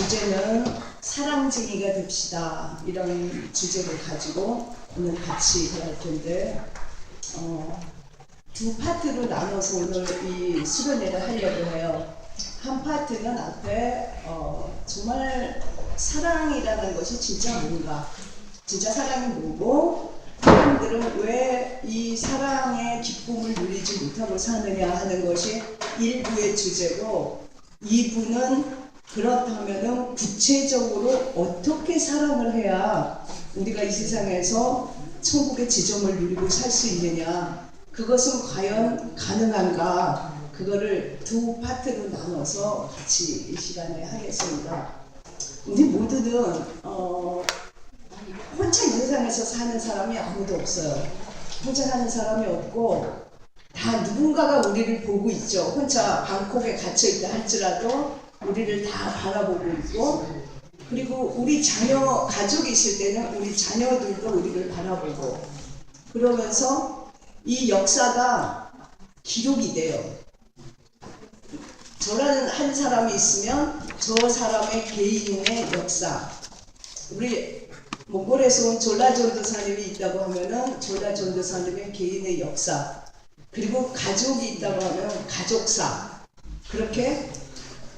주제는 사랑쟁이가 됩시다, 이런 주제를 가지고 오늘 같이 할 텐데, 두 파트로 나눠서 오늘 이 수련회를 하려고 해요. 한 파트는 앞에 정말 사랑이라는 것이 진짜 뭔가, 진짜 사랑이 뭐고, 사람들은 왜 이 사랑의 기쁨을 누리지 못하고 사느냐 하는 것이 1부의 주제고, 2부는 그렇다면은 구체적으로 어떻게 사랑을 해야 우리가 이 세상에서 천국의 지점을 누리고 살 수 있느냐, 그것은 과연 가능한가, 그거를 두 파트로 나눠서 같이 이 시간에 하겠습니다. 우리 모두는 혼자 이 세상에서 사는 사람이 아무도 없어요. 혼자 사는 사람이 없고 다 누군가가 우리를 보고 있죠. 혼자 방콕에 갇혀있다 할지라도 우리를 다 바라보고 있고, 그리고 우리 자녀, 가족이 있을 때는 우리 자녀들도 우리를 바라보고, 그러면서 이 역사가 기록이 돼요. 저라는 한 사람이 있으면 저 사람의 개인의 역사, 우리 몽골에서 온 졸라 전도사님이 있다고 하면은 졸라 전도사님의 개인의 역사, 그리고 가족이 있다고 하면 가족사, 그렇게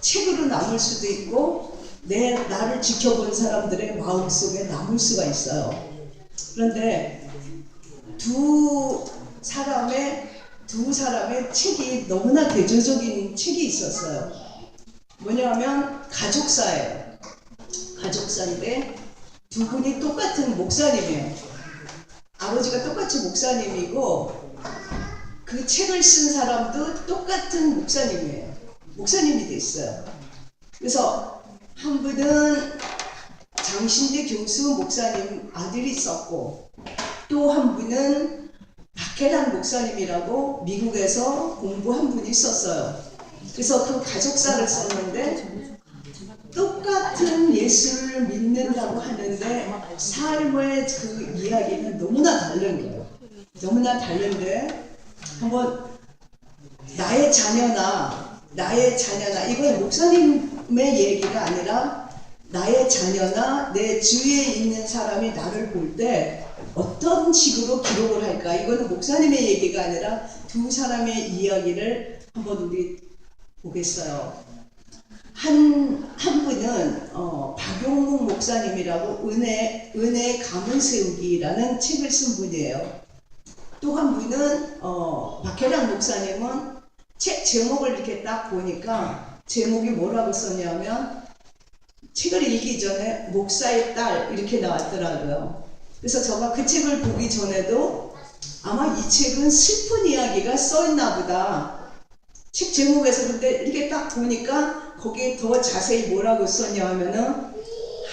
책으로 남을 수도 있고 나를 지켜본 사람들의 마음속에 남을 수가 있어요. 그런데 두 사람의 책이 너무나 대조적인 책이 있었어요. 뭐냐면 가족사예요. 가족사인데 두 분이 똑같은 목사님이에요. 아버지가 똑같이 목사님이고 그 책을 쓴 사람도 똑같은 목사님이에요. 목사님이 됐어요. 그래서 한 분은 장신대 교수 목사님 아들이 썼고, 또 한 분은 박해란 목사님이라고 미국에서 공부한 분이 썼어요. 그래서 그 가족사를 썼는데 똑같은 예수를 믿는다고 하는데 삶의 그 이야기는 너무나 다른 거예요. 너무나 다른데, 한번 나의 자녀나 이건 목사님의 얘기가 아니라 나의 자녀나 내 주위에 있는 사람이 나를 볼 때 어떤 식으로 기록을 할까, 이거는 목사님의 얘기가 아니라 두 사람의 이야기를 한번 우리 보겠어요. 한 분은 박용묵 목사님이라고 은혜 가문 세우기라는 책을 쓴 분이에요. 또 한 분은 박해란 목사님은 책 제목을 이렇게 딱 보니까 제목이 뭐라고 썼냐면, 책을 읽기 전에 목사의 딸 이렇게 나왔더라고요. 그래서 제가 그 책을 보기 전에도 아마 이 책은 슬픈 이야기가 써있나 보다, 책 제목에서. 근데 이렇게 딱 보니까 거기에 더 자세히 뭐라고 썼냐 하면은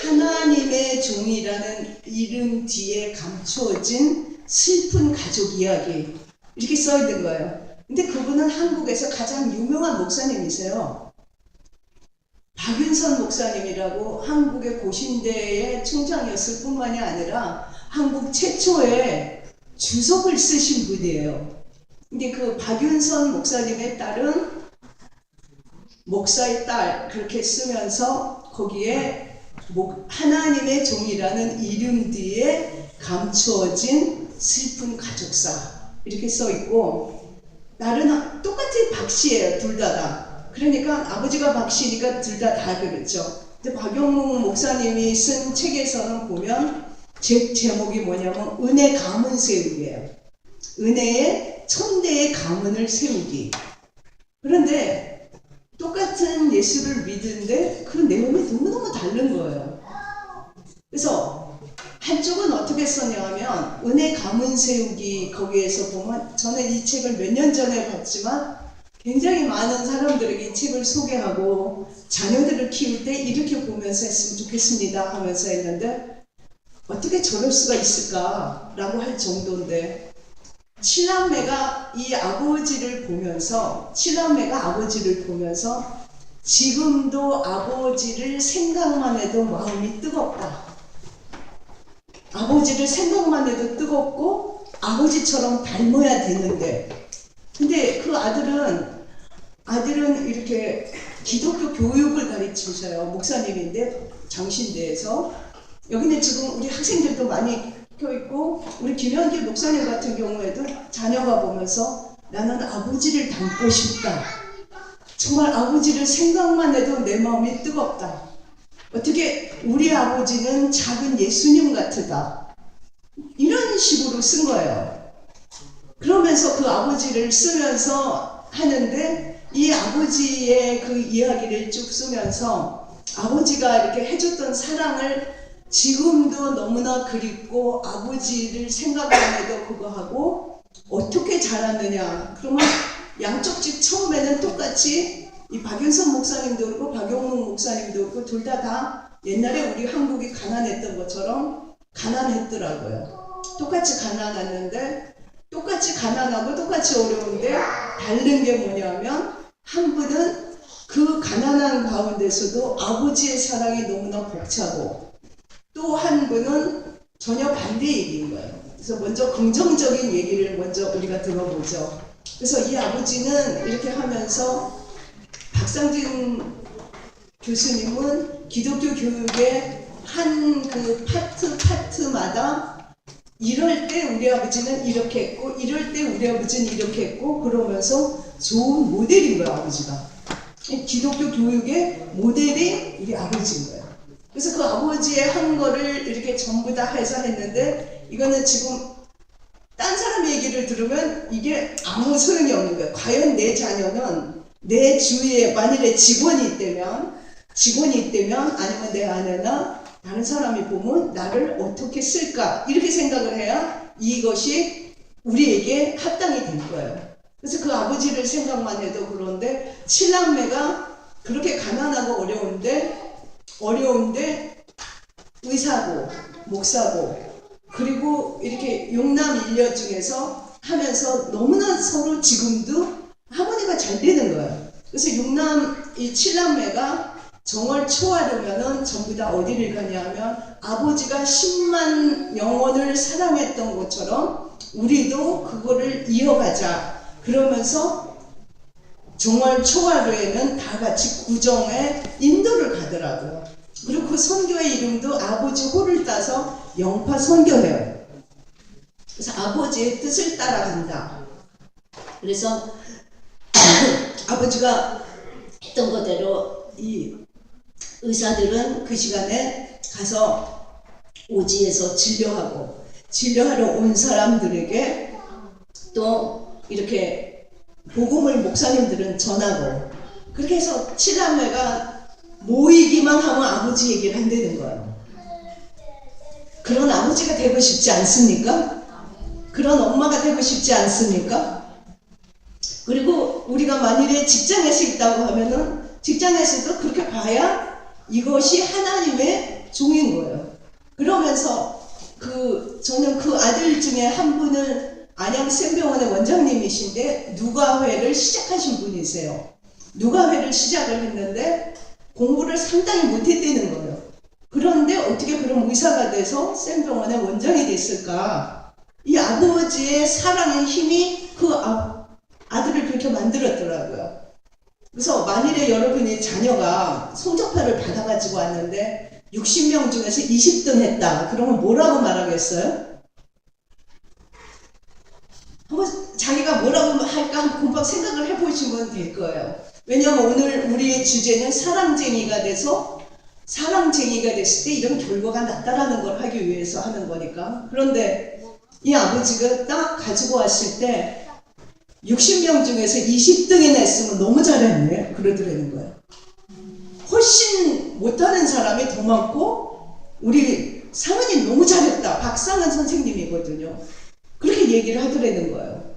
하나님의 종이라는 이름 뒤에 감추어진 슬픈 가족 이야기, 이렇게 써있는 거예요. 근데 그분은 한국에서 가장 유명한 목사님이세요. 박윤선 목사님이라고 한국의 고신대의 총장이었을 뿐만이 아니라 한국 최초의 주석을 쓰신 분이에요. 근데 그 박윤선 목사님의 딸은 목사의 딸 그렇게 쓰면서 거기에 하나님의 종이라는 이름 뒤에 감추어진 슬픈 가족사 이렇게 써 있고, 딸은 똑같이 박씨예요. 둘 다. 그러니까 아버지가 박씨니까 둘 다 그렇죠. 근데 박용묵 목사님이 쓴 책에서는 보면 제목이 뭐냐면 은혜 가문 세우기예요. 은혜의 천대의 가문을 세우기. 그런데 똑같은 예수를 믿는데 그 내용이 너무너무 다른 거예요. 그래서 한쪽은 어떻게 썼냐면 은혜 가문 세우기, 거기에서 보면 저는 이 책을 몇 년 전에 봤지만 굉장히 많은 사람들에게 이 책을 소개하고 자녀들을 키울 때 이렇게 보면서 했으면 좋겠습니다 하면서 했는데, 어떻게 저럴 수가 있을까 라고 할 정도인데, 칠남매가 아버지를 보면서 지금도 아버지를 생각만 해도 마음이 뜨겁다, 아버지를 생각만 해도 뜨겁고 아버지처럼 닮아야 되는데, 근데 그 아들은 이렇게 기독교 교육을 가르치셔요. 목사님인데 장신대에서. 여기는 지금 우리 학생들도 많이 껴있고, 우리 김현길 목사님 같은 경우에도 자녀가 보면서 나는 아버지를 닮고 싶다. 정말 아버지를 생각만 해도 내 마음이 뜨겁다. 어떻게 우리 아버지는 작은 예수님 같으다. 이런 식으로 쓴 거예요. 그러면서 그 아버지를 쓰면서 하는데, 이 아버지의 그 이야기를 쭉 쓰면서 아버지가 이렇게 해줬던 사랑을 지금도 너무나 그립고, 아버지를 생각함에도 그거 하고 어떻게 자랐느냐. 그러면 양쪽 집 처음에는 똑같이 이 박윤선 목사님도 그렇고 박용문 목사님도 그렇고 둘 다 옛날에 우리 한국이 가난했던 것처럼 가난했더라고요. 똑같이 가난했는데, 똑같이 가난하고 똑같이 어려운데 다른 게 뭐냐면, 한 분은 그 가난한 가운데서도 아버지의 사랑이 너무나 벅차고, 또 한 분은 전혀 반대 얘기인 거예요. 그래서 먼저 긍정적인 얘기를 먼저 우리가 들어보죠. 그래서 이 아버지는 이렇게 하면서, 박상진 교수님은 기독교 교육의 한 그 파트마다 이럴 때 우리 아버지는 이렇게 했고, 이럴 때 우리 아버지는 이렇게 했고, 그러면서 좋은 모델인 거예요, 아버지가. 기독교 교육의 모델이 우리 아버지인 거예요. 그래서 그 아버지의 한 거를 이렇게 전부 다 해서 했는데, 이거는 지금 딴 사람의 얘기를 들으면 이게 아무 소용이 없는 거예요. 과연 내 자녀는 내 주위에 만일에 직원이 있다면, 아니면 내 아내나 다른 사람이 보면 나를 어떻게 쓸까, 이렇게 생각을 해야 이것이 우리에게 합당이 될 거예요. 그래서 그 아버지를 생각만 해도 그런데, 7남매가 그렇게 가난하고 어려운데 의사고 목사고, 그리고 이렇게 6남 1녀 중에서 하면서 너무나 서로 지금도 하모니가 잘 되는 거예요. 그래서 7남매가 정월 초하려면은 전부 다 어디를 가냐면, 아버지가 10만 영혼을 사랑했던 것처럼 우리도 그거를 이어가자. 그러면서 정월 초하루에는 다 같이 구정에 인도를 가더라고요. 그리고 그 선교의 이름도 아버지 호를 따서 영파 선교해요. 그래서 아버지의 뜻을 따라간다. 그래서 아버지가 했던 거대로 이 의사들은 그 시간에 가서 오지에서 진료하러 온 사람들에게 또 이렇게 복음을 목사님들은 전하고, 그렇게 해서 7남매가 모이기만 하면 아버지 얘기를 한다는 거예요. 그런 아버지가 되고 싶지 않습니까? 그런 엄마가 되고 싶지 않습니까? 그리고 우리가 만일에 직장에서 있다고 하면은 직장에서도 그렇게 봐야 이것이 하나님의 종인 거예요. 그러면서 저는 그 아들 중에 한 분을 안양 샘병원의 원장님이신데 누가회를 시작하신 분이세요. 누가회를 시작을 했는데 공부를 상당히 못했다는 거예요. 그런데 어떻게 그런 의사가 돼서 샘병원의 원장이 됐을까? 이 아버지의 사랑의 힘이 그 아들을 그렇게 만들었더라고요. 그래서 만일에 여러분의 자녀가 성적표를 받아가지고 왔는데 60명 중에서 20등 했다. 그러면 뭐라고 말하겠어요? 한번 자기가 뭐라고 할까 한번 금방 생각을 해보시면 될 거예요. 왜냐하면 오늘 우리의 주제는 사랑쟁이가 됐을 때 이런 결과가 났다라는 걸 하기 위해서 하는 거니까. 그런데 이 아버지가 딱 가지고 왔을 때 60명 중에서 20등이나 했으면 너무 잘했네, 그러더라는 거예요. 훨씬 못하는 사람이 더 많고, 우리 상은이 너무 잘했다, 박상은 선생님이거든요. 그렇게 얘기를 하더라는 거예요.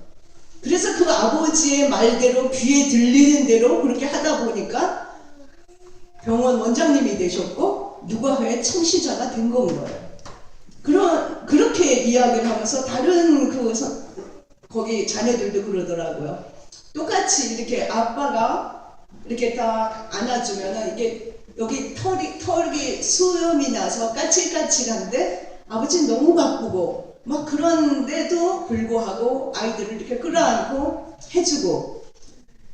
그래서 그 아버지의 말대로 귀에 들리는 대로 그렇게 하다 보니까 병원 원장님이 되셨고 누가회 청시자가 된 건 거예요. 그렇게 이야기를 하면서 다른 거기 자녀들도 그러더라고요. 똑같이 이렇게 아빠가 이렇게 딱 안아주면은 이게 여기 털이 수염이 나서 까칠까칠한데 아버지는 너무 바쁘고 막 그런데도 불구하고 아이들을 이렇게 끌어안고 해주고,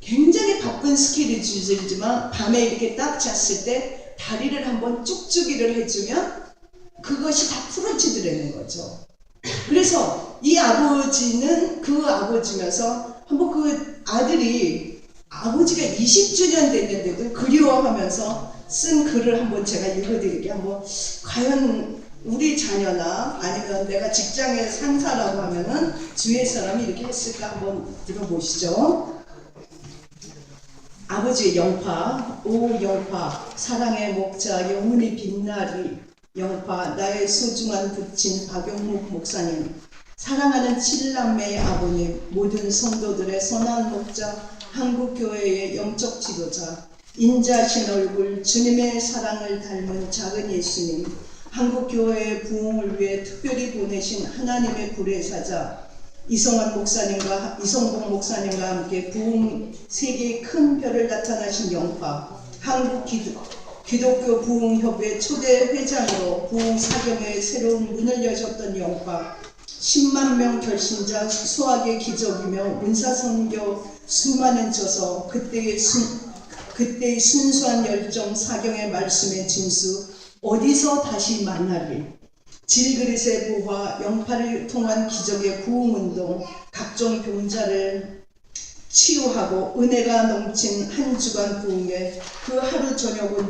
굉장히 바쁜 스케줄이지만 밤에 이렇게 딱 잤을 때 다리를 한번 쭉쭉이를 해주면 그것이 다 풀어지더라는 거죠. 그래서 이 아버지는 그 아버지면서 한번 그 아들이 아버지가 20주년 됐는데도 그리워하면서 쓴 글을 한번 제가 읽어드릴게요. 한번 과연 우리 자녀나 아니면 내가 직장의 상사라고 하면은 주위의 사람이 이렇게 했을까 한번 들어보시죠. 아버지의 영파, 오 영파, 사랑의 목자, 영혼이 빛나리 영파, 나의 소중한 부친 박영묵 목사님, 사랑하는 칠남매의 아버님, 모든 성도들의 선한 목자, 한국교회의 영적 지도자, 인자신 얼굴, 주님의 사랑을 닮은 작은 예수님, 한국교회의 부흥을 위해 특별히 보내신 하나님의 구례사자, 이성환 목사님과 이성봉 목사님과 함께 부흥 세계의 큰 별을 나타나신 영파, 한국 기독교 부흥협회 초대 회장으로 부흥 사경의 새로운 문을 여셨던 영파, 10만 명 결신자 수학의 기적이며 문사선교 수많은 저서, 그때의 순수한 열정, 사경의 말씀의 진수, 어디서 다시 만나리, 질그릇의 보화, 영파를 통한 기적의 부흥운동, 각종 병자를 치유하고 은혜가 넘친 한 주간 부흥회, 그 하루 저녁은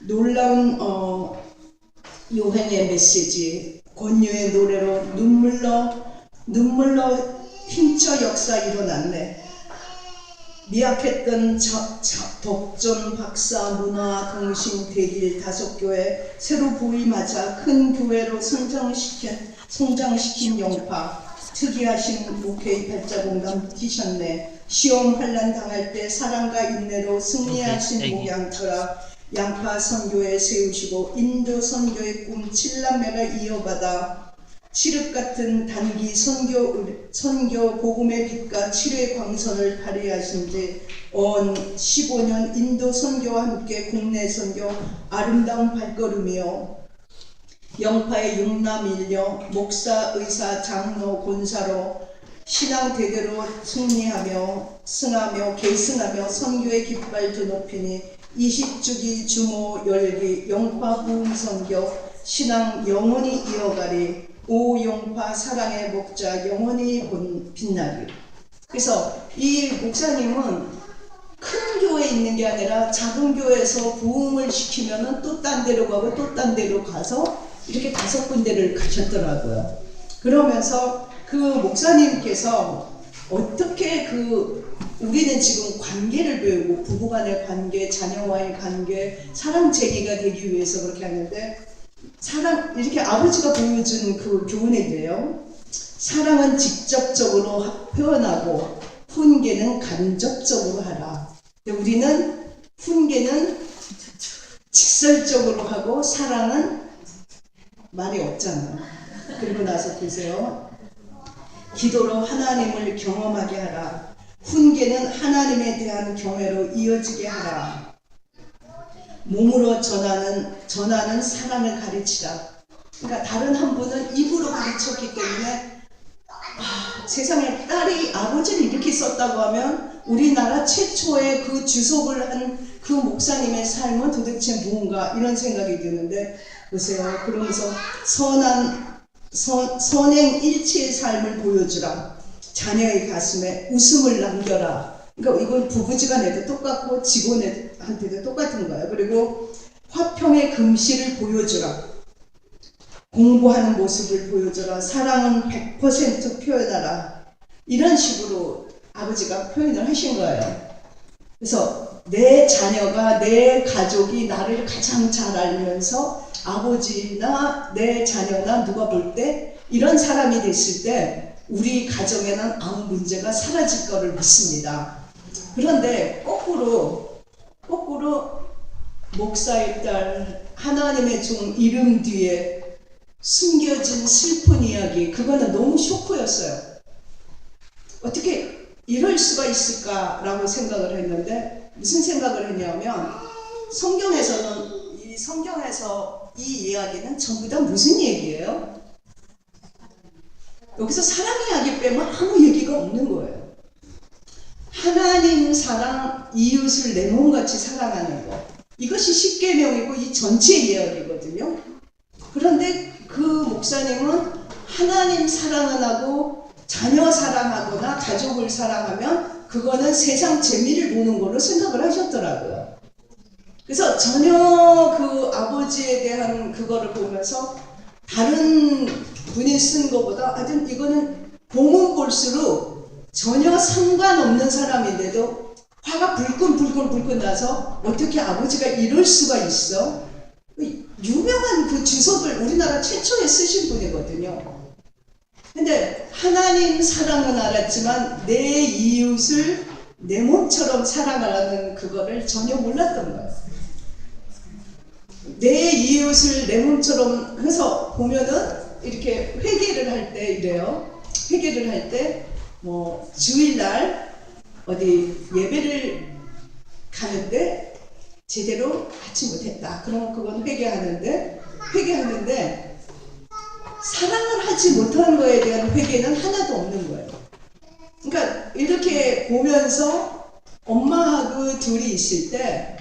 놀라운 요행의 메시지, 권유의 노래로 눈물로 힘써 역사 일어났네. 미약했던 덕전, 박사, 문화, 동신, 대길, 다섯 교회 새로 부임하자 큰 교회로 성장시킨 영파, 특이하신 목회의 발자공감 뛰셨네. 시험 환난 당할 때 사랑과 인내로 승리하신 목양터라 양파 선교에 세우시고 인도 선교의 꿈 칠남매가 이어받아 칠흑 같은 단기 선교 복음의 빛과 칠의 광선을 발휘하신 지 15년 인도 선교와 함께 국내 선교 아름다운 발걸음이요. 영파의 육남 일녀, 목사, 의사, 장로, 권사로 신앙 대대로 승하며 계승하며 선교의 깃발 드높이니 20주기 주모 열기 영파 부흥 선교 신앙 영원히 이어가리. 오 영파 사랑의 목자 영원히 빛나리. 그래서 이 목사님은 큰 교회에 있는 게 아니라 작은 교회에서 부흥을 시키면은 또 딴 데로 가고 또 딴 데로 가서 이렇게 5군데를 가셨더라고요. 그러면서 그 목사님께서 어떻게 우리는 지금 관계를 배우고 부부간의 관계, 자녀와의 관계, 사랑 제기가 되기 위해서 그렇게 하는데 이렇게 아버지가 보여준 그 교훈인데요. 사랑은 직접적으로 표현하고 훈계는 간접적으로 하라. 우리는 훈계는 직설적으로 하고 사랑은 말이 없잖아요. 그리고 나서 보세요. 기도로 하나님을 경험하게 하라. 훈계는 하나님에 대한 경외로 이어지게 하라. 몸으로 전하는 사랑을 가르치라. 그러니까 다른 한 분은 입으로 가르쳤기 때문에 세상에 딸이 아버지를 이렇게 썼다고 하면 우리나라 최초의 그 주석을 한 그 목사님의 삶은 도대체 무엇인가 이런 생각이 드는데 보세요. 그러면서 선행 일치의 삶을 보여주라. 자녀의 가슴에 웃음을 남겨라. 그러니까 이건 부부지간에도 똑같고 직원한테도 똑같은 거예요. 그리고 화평의 금실을 보여주라. 공부하는 모습을 보여주라. 사랑은 100% 표현하라. 이런 식으로 아버지가 표현을 하신 거예요. 그래서 내 자녀가, 내 가족이 나를 가장 잘 알면서 아버지나 내 자녀나 누가 볼 때 이런 사람이 됐을 때 우리 가정에는 아무 문제가 사라질 거를 믿습니다. 그런데 거꾸로 목사의 딸, 하나님의 종 이름 뒤에 숨겨진 슬픈 이야기, 그거는 너무 쇼크였어요. 어떻게 이럴 수가 있을까라고 생각을 했는데 무슨 생각을 했냐면 성경에서 이 이야기는 전부 다 무슨 얘기예요? 여기서 사랑 이야기 빼면 아무 얘기가 없는 거예요. 하나님 사랑, 이웃을 내 몸같이 사랑하는 것. 이것이 십계명이고 이 전체 예언이거든요. 그런데 그 목사님은 하나님 사랑은 하고 자녀 사랑하거나 가족을 사랑하면 그거는 세상 재미를 보는 걸로 생각을 하셨더라고요. 그래서 전혀 그 아버지에 대한 그거를 보면서 다른 분이 쓴 것보다 하여튼 이거는 보면 볼수록 전혀 상관없는 사람인데도 화가 불끈 나서 어떻게 아버지가 이럴 수가 있어? 유명한 그 주석을 우리나라 최초에 쓰신 분이거든요. 근데 하나님 사랑은 알았지만 내 이웃을 내 몸처럼 사랑하라는 그거를 전혀 몰랐던 거예요. 내 이웃을 내 몸처럼 해서 보면은 이렇게 회개를 할 때 이래요. 회개를 할 때 뭐 주일날 어디 예배를 가는데 제대로 받지 못했다. 그러면 그건 회개하는데 사랑을 하지 못한 거에 대한 회개는 하나도 없는 거예요. 그러니까 이렇게 보면서 엄마하고 둘이 있을 때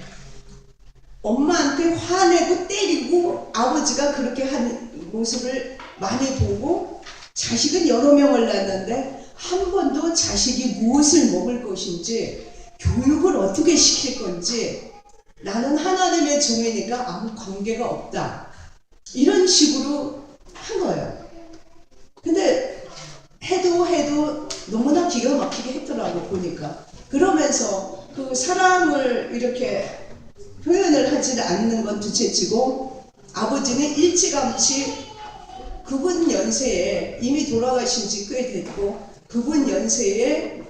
엄마한테 화내고 때리고 아버지가 그렇게 하는 모습을 많이 보고 자식은 여러 명을 낳았는데 한 번도 자식이 무엇을 먹을 것인지 교육을 어떻게 시킬 건지 나는 하나님의 종이니까 아무 관계가 없다. 이런 식으로 한 거예요. 근데 해도 너무나 기가 막히게 했더라고 보니까. 그러면서 그 사랑을 이렇게 표현을 하지 않는 건 둘째치고 아버지는 일찌감치 그분 연세에 이미 돌아가신 지 꽤 됐고 그분 연세에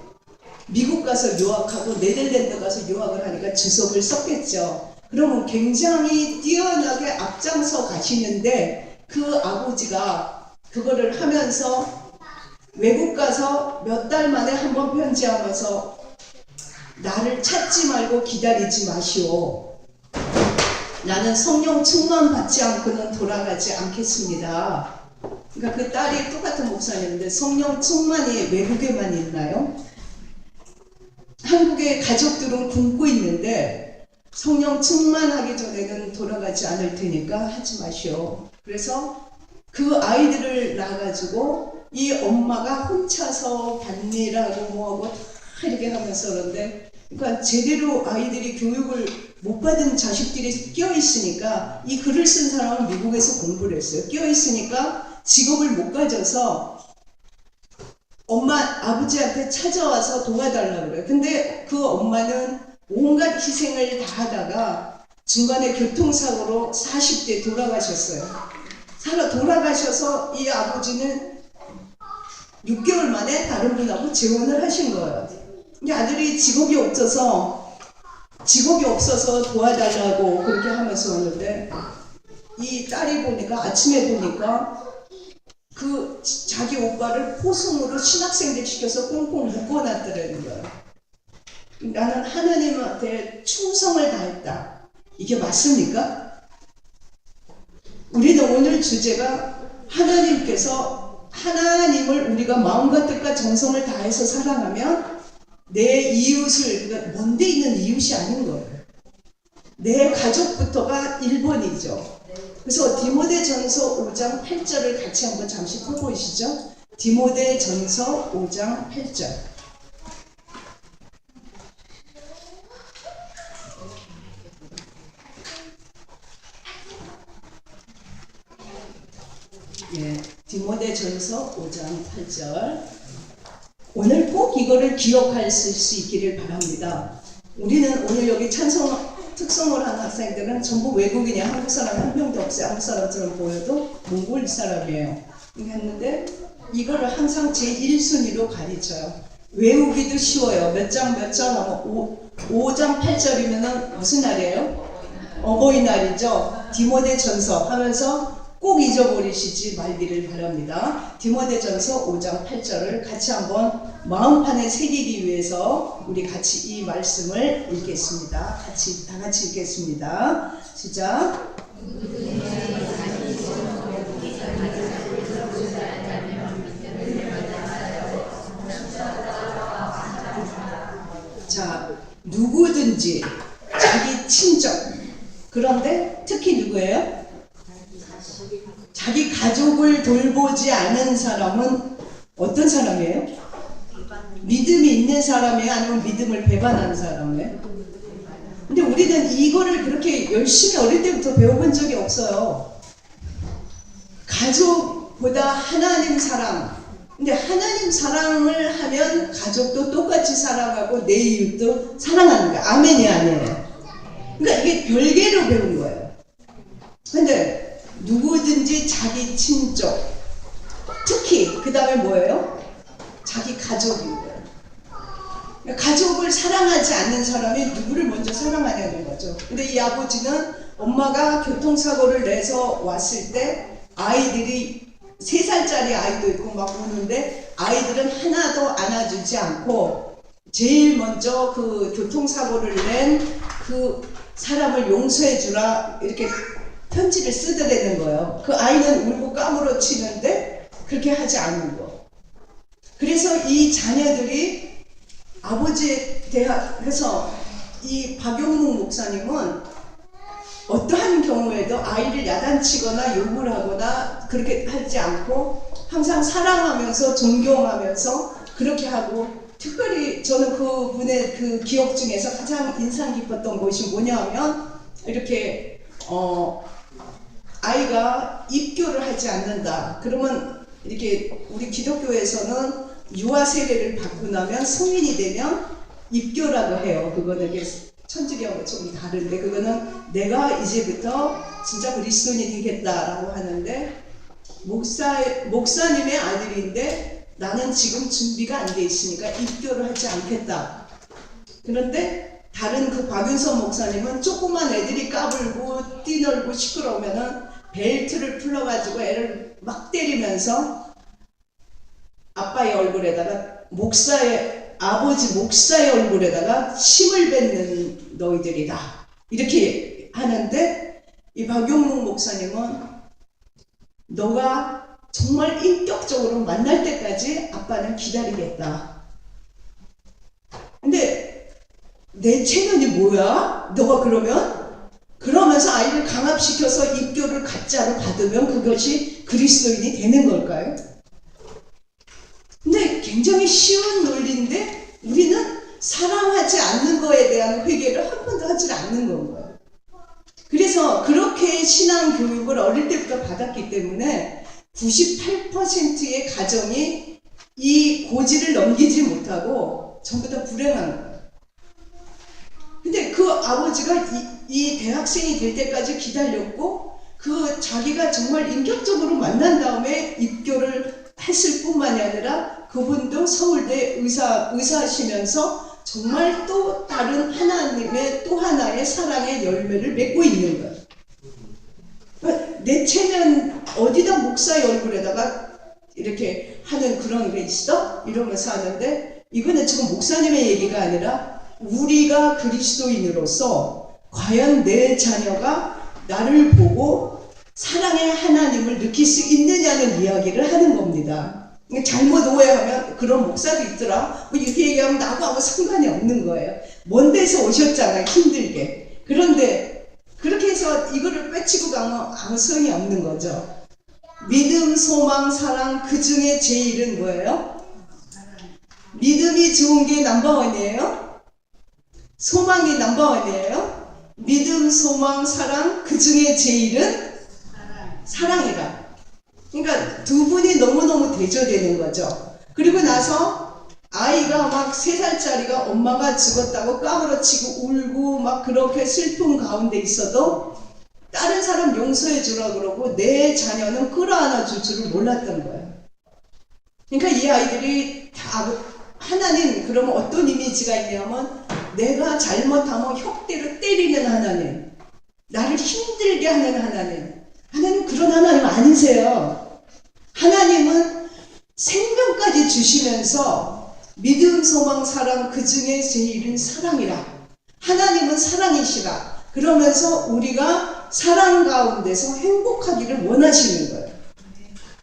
미국 가서 유학하고 네덜란드 가서 유학을 하니까 주석을 썼겠죠. 그러면 굉장히 뛰어나게 앞장서 가시는데 그 아버지가 그거를 하면서 외국 가서 몇 달 만에 한번 편지하면서 나를 찾지 말고 기다리지 마시오. 나는 성령 충만 받지 않고는 돌아가지 않겠습니다. 그러니까 그 딸이 똑같은 목사님인데 성령 충만이 외국에만 있나요? 한국의 가족들은 굶고 있는데 성령 충만하기 전에는 돌아가지 않을 테니까 하지 마시오. 그래서 그 아이들을 낳아가지고 이 엄마가 혼자서 밭일하고 뭐하고 다 이렇게 하면서 그런데 그러니까 제대로 아이들이 교육을 못 받은 자식들이 껴있으니까 이 글을 쓴 사람은 미국에서 공부를 했어요. 껴있으니까 직업을 못 가져서 아버지한테 찾아와서 도와달라고 그래요. 근데 그 엄마는 온갖 희생을 다 하다가 중간에 교통사고로 40대 돌아가셨어요. 돌아가셔서 이 아버지는 6개월 만에 다른 분하고 재혼을 하신 거예요. 이 아들이 직업이 없어서 도와달라고 그렇게 하면서 오는데 이 딸이 보니까 아침에 보니까 그 자기 오빠를 포승으로 신학생들 시켜서 꽁꽁 묶어놨더라는 거예요. 나는 하나님한테 충성을 다했다. 이게 맞습니까? 우리는 오늘 주제가 하나님을 우리가 마음과 뜻과 정성을 다해서 사랑하면 내 이웃을, 그러니까 먼데 있는 이웃이 아닌 거예요. 내 가족부터가 1번이죠. 그래서 디모데전서 5장 8절을 같이 한번 잠시 펴보시죠. 디모데전서 5장 8절. 예, 디모데전서 5장 8절. 오늘 꼭 이거를 기억할 수 있기를 바랍니다. 우리는 오늘 여기 특성을 한 학생들은 전부 외국인이야. 한국 사람 한 명도 없어요. 한국 사람처럼 보여도 몽골 사람이에요. 했는데 이거를 항상 제1순위로 가르쳐요. 외우기도 쉬워요. 몇 장 하면 5장 8절이면 무슨 날이에요? 어버이날이죠. 디모데전서 하면서 꼭 잊어버리시지 말기를 바랍니다. 디모데전서 5장 8절을 같이 한번 마음판에 새기기 위해서 우리 같이 이 말씀을 읽겠습니다. 다 같이 읽겠습니다. 시작. 누구든지 자기 친족, 그런데 특히 누구예요? 자기 가족을 돌보지 않은 사람은 어떤 사람이에요? 믿음이 있는 사람이에요? 아니면 믿음을 배반하는 사람이에요? 근데 우리는 이거를 그렇게 열심히 어릴 때부터 배워본 적이 없어요. 가족보다 하나님 사랑. 근데 하나님 사랑을 하면 가족도 똑같이 사랑하고 내 이웃도 사랑하는 거야. 아멘이 아니에요. 그러니까 이게 별개로 배운 거예요. 근데 누구든지 자기 친족, 특히 그 다음에 뭐예요? 자기 가족인 거예요. 가족을 사랑하지 않는 사람이 누구를 먼저 사랑하냐는 거죠. 근데 이 아버지는 엄마가 교통사고를 내서 왔을 때 아이들이 3살짜리 아이도 있고 막 우는데 아이들은 하나도 안아주지 않고 제일 먼저 그 교통사고를 낸 그 사람을 용서해 주라 이렇게 편지를 쓰더라는 거예요. 그 아이는 울고 까무러치는데 그렇게 하지 않는 거. 그래서 이 자녀들이 아버지에 대한, 그래서 이 박용묵 목사님은 어떠한 경우에도 아이를 야단치거나 욕을 하거나 그렇게 하지 않고 항상 사랑하면서 존경하면서 그렇게 하고, 특별히 저는 그분의 그 기억 중에서 가장 인상 깊었던 것이 뭐냐면 이렇게 아이가 입교를 하지 않는다. 그러면 이렇게 우리 기독교에서는 유아 세례를 받고 나면 성인이 되면 입교라고 해요. 그거는 천주교하고 조금 다른데, 그거는 내가 이제부터 진짜 그리스도인이 되겠다라고 하는데, 목사님의 아들인데 나는 지금 준비가 안 돼 있으니까 입교를 하지 않겠다. 그런데 다른 그 박윤선 목사님은 조그만 애들이 까불고 뛰놀고 시끄러우면은 벨트를 풀러가지고 애를 막 때리면서 아빠의 얼굴에다가 아버지 목사의 얼굴에다가 침을 뱉는 너희들이다. 이렇게 하는데 이 박용묵 목사님은 너가 정말 인격적으로 만날 때까지 아빠는 기다리겠다. 근데 내 체면이 뭐야? 너가 그러면서 아이를 강압시켜서 입교를 가짜로 받으면 그것이 그리스도인이 되는 걸까요? 근데 굉장히 쉬운 논리인데 우리는 사랑하지 않는 거에 대한 회개를 한 번도 하지 않는 건가요? 그래서 그렇게 신앙 교육을 어릴 때부터 받았기 때문에 98%의 가정이 이 고지를 넘기지 못하고 전부 다 불행한 거예요. 근데 그 아버지가 이 대학생이 될 때까지 기다렸고, 그 자기가 정말 인격적으로 만난 다음에 입교를 했을 뿐만이 아니라 그분도 서울대 의사하시면서 정말 또 다른 하나님의 또 하나의 사랑의 열매를 맺고 있는 거예요. 내 체면 어디다 목사의 얼굴에다가 이렇게 하는 그런 게 있어? 이러면서 하는데, 이거는 지금 목사님의 얘기가 아니라 우리가 그리스도인으로서 과연 내 자녀가 나를 보고 사랑의 하나님을 느낄 수 있느냐는 이야기를 하는 겁니다. 잘못 오해하면 그런 목사도 있더라, 뭐 이렇게 얘기하면 나하고 아무 상관이 없는 거예요. 먼 데서 오셨잖아요, 힘들게. 그런데 그렇게 해서 이거를 빼치고 가면 아무 소용이 없는 거죠. 믿음, 소망, 사랑, 그 중에 제일은 뭐예요? 믿음이 좋은 게 넘버원이에요? 소망이 넘버원이에요? 믿음, 소망, 사랑, 그 중에 제일은 사랑이라. 그러니까 두 분이 너무너무 대조되는 거죠. 그리고 나서 아이가 막 3살짜리가 엄마가 죽었다고 까무러치고 울고 막 그렇게 슬픔 가운데 있어도 다른 사람 용서해 주라고 그러고 내 자녀는 끌어안아 줄 줄을 몰랐던 거예요. 그러니까 이 아이들이 다 하나님, 그러면 어떤 이미지가 있냐면 내가 잘못하면 혁대로 때리는 하나님, 나를 힘들게 하는 하나님. 하나님 그런 하나님 아니세요. 하나님은 생명까지 주시면서 믿음, 소망, 사랑, 그 중에 제일은 사랑이라. 하나님은 사랑이시라. 그러면서 우리가 사랑 가운데서 행복하기를 원하시는 거예요.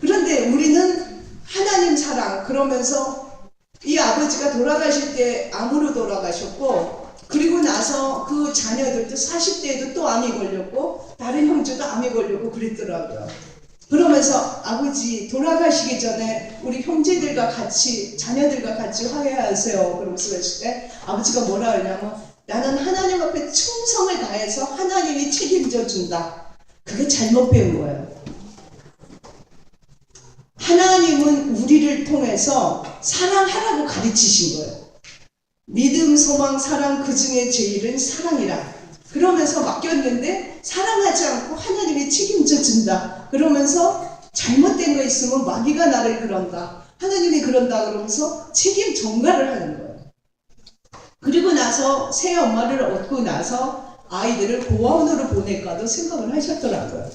그런데 우리는 하나님 사랑, 그러면서 이 아버지가 돌아가실 때 암으로 돌아가셨고 그리고 나서 그 자녀들도 40대에도 또 암이 걸렸고 다른 형제도 암이 걸렸고 그랬더라고요. 그러면서 아버지 돌아가시기 전에 우리 형제들과 같이 자녀들과 같이 화해하세요. 그러면서 그랬을 때 아버지가 뭐라 하냐면 나는 하나님 앞에 충성을 다해서 하나님이 책임져 준다. 그게 잘못 배운 거예요. 하나님은 우리를 통해서 사랑하라고 가르치신 거예요. 믿음, 소망, 사랑 그 중에 제일은 사랑이라. 그러면서 맡겼는데 사랑하지 않고 하나님이 책임져 준다. 그러면서 잘못된 거 있으면 마귀가 나를 그런다. 하나님이 그런다 그러면서 책임 전가를 하는 거예요. 그리고 나서 새 엄마를 얻고 나서 아이들을 고아원으로 보낼까도 생각을 하셨더라고요.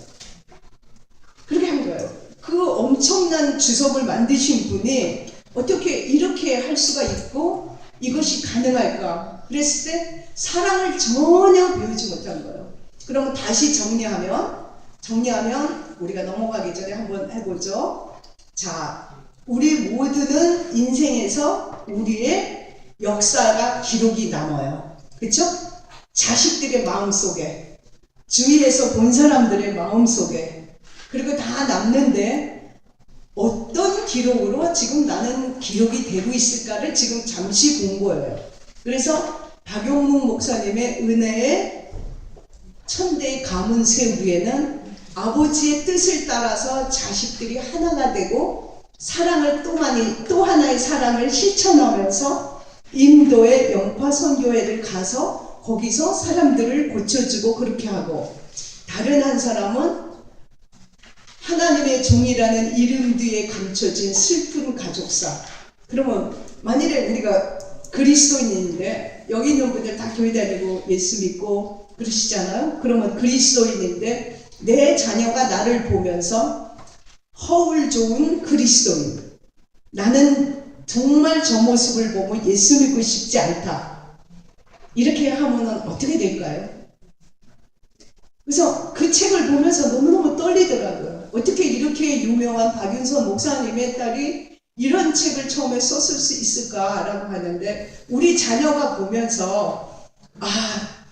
그렇게 한 거예요. 그 엄청난 주석을 만드신 분이 어떻게 이렇게 할 수가 있고 이것이 가능할까? 그랬을 때 사랑을 전혀 배우지 못한 거예요. 그럼 다시 정리하면 우리가 넘어가기 전에 한번 해보죠. 자, 우리 모두는 인생에서 우리의 역사가 기록이 남아요. 그렇죠? 자식들의 마음속에, 주위에서 본 사람들의 마음속에, 그리고 다 남는데 어떤 기록으로 지금 나는 기록이 되고 있을까를 지금 잠시 본 거예요. 그래서 박용묵 목사님의 은혜의 천대의 가문 세우기에는 아버지의 뜻을 따라서 자식들이 하나가 되고 사랑을 또 하나의 사랑을 실천하면서 인도의 영파 선교회를 가서 거기서 사람들을 고쳐주고 그렇게 하고, 다른 한 사람은 하나님의 종이라는 이름 뒤에 감춰진 슬픈 가족사. 그러면 만일에 우리가 그리스도인인데 여기 있는 분들 다 교회 다니고 예수 믿고 그러시잖아요. 그러면 그리스도인인데 내 자녀가 나를 보면서 허울 좋은 그리스도인, 나는 정말 저 모습을 보면 예수 믿고 싶지 않다, 이렇게 하면 어떻게 될까요? 그래서 그 책을 보면서 너무너무 떨리더라고요. 어떻게 이렇게 유명한 박윤선 목사님의 딸이 이런 책을 처음에 썼을 수 있을까라고 하는데, 우리 자녀가 보면서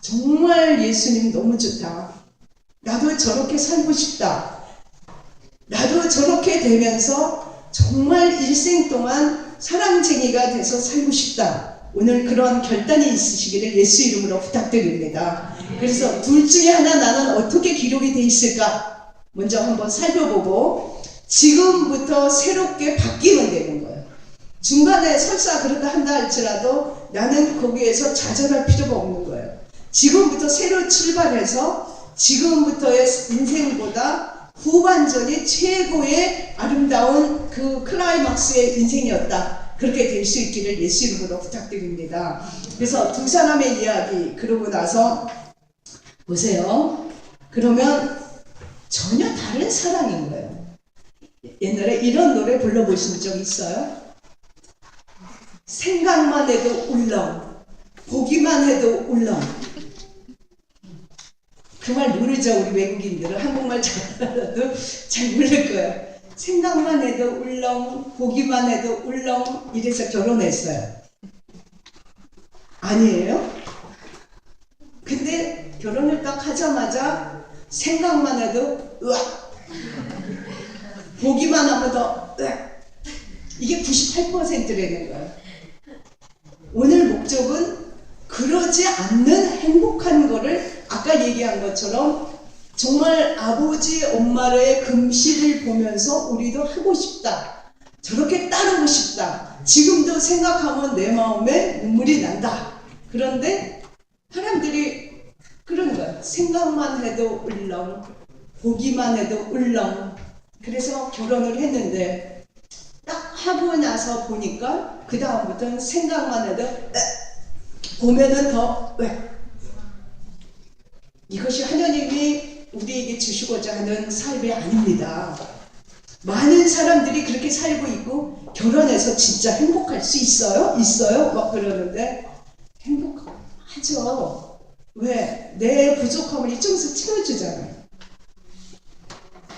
정말 예수님 너무 좋다, 나도 저렇게 살고 싶다, 나도 저렇게 되면서 정말 일생 동안 사랑쟁이가 돼서 살고 싶다, 오늘 그런 결단이 있으시기를 예수 이름으로 부탁드립니다. 그래서 둘 중에 하나 나는 어떻게 기록이 돼 있을까 먼저 한번 살펴보고 지금부터 새롭게 바뀌면 되는 거예요. 중간에 설사 그렇다 한다 할지라도 나는 거기에서 좌절할 필요가 없는 거예요. 지금부터 새로 출발해서 지금부터의 인생보다 후반전이 최고의 아름다운 그 클라이막스의 인생이었다, 그렇게 될 수 있기를 예수 이름으로 부탁드립니다. 그래서 두 사람의 이야기 그러고 나서 보세요. 그러면 전혀 다른 사랑인 거예요. 옛날에 이런 노래 불러보신 적 있어요? 생각만 해도 울렁, 보기만 해도 울렁. 그 말 모르죠? 우리 외국인들은 한국말 잘하도 잘 모를 거예요. 생각만 해도 울렁, 보기만 해도 울렁, 이래서 결혼했어요. 아니에요? 근데 결혼을 딱 하자마자 생각만 해도 으악, 보기만 하면 더 으악, 이게 98%라는 거예요. 오늘 목적은 그러지 않는 행복한 거를 아까 얘기한 것처럼 정말 아버지 엄마의 금실을 보면서 우리도 하고 싶다, 저렇게 따르고 싶다, 지금도 생각하면 내 마음에 눈물이 난다. 그런데 사람들이 그런 거야. 생각만 해도 울렁, 보기만 해도 울렁. 그래서 결혼을 했는데 딱 하고 나서 보니까 그 다음부터는 생각만 해도 보면은 더 이것이 하나님이 우리에게 주시고자 하는 삶이 아닙니다. 많은 사람들이 그렇게 살고 있고 결혼해서 진짜 행복할 수 있어요? 있어요? 막 그러는데 행복하죠. 왜? 내 부족함을 이쪽에서 채워주잖아요.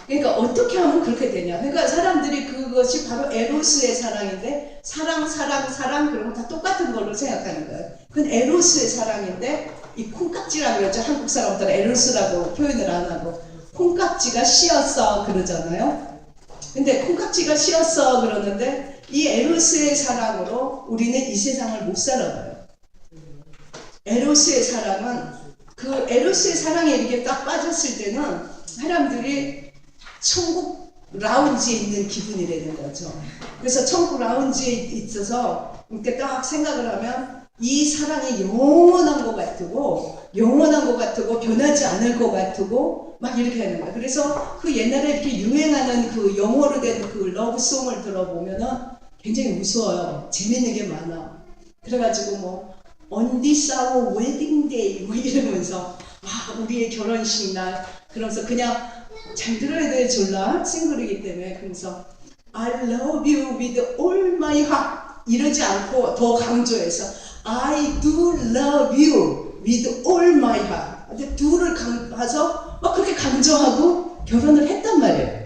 그러니까 어떻게 하면 그렇게 되냐. 그러니까 사람들이 그것이 바로 에로스의 사랑인데, 사랑 그러면 다 똑같은 걸로 생각하는 거예요. 그건 에로스의 사랑인데, 이 콩깍지라고 그러죠. 한국 사람들은 에로스라고 표현을 안 하고, 콩깍지가 씌었어 그러잖아요. 근데 콩깍지가 씌었어 그러는데, 이 에로스의 사랑으로 우리는 이 세상을 못 살아가요. 에로스의 사랑은, 그 에로스의 사랑에 이렇게 딱 빠졌을 때는 사람들이 천국 라운지에 있는 기분이라는 거죠. 그래서 천국 라운지에 있어서 이렇게 딱 생각을 하면 이 사랑이 영원한 것 같고 변하지 않을 것 같고 막 이렇게 하는 거예요. 그래서 그 옛날에 이렇게 유행하는 그 영어로 된 그 러브송을 들어보면은 굉장히 무서워요. 재밌는 게 많아. 그래가지고 뭐 On this our wedding day 뭐 이러면서 우리의 결혼식 날, 그러면서 그냥 잘 들어야 돼, 졸라 싱글이기 때문에. 그러면서 I love you with all my heart 이러지 않고 더 강조해서 I do love you with all my heart. 근데 do를 가서 막 그렇게 강조하고 결혼을 했단 말이에요.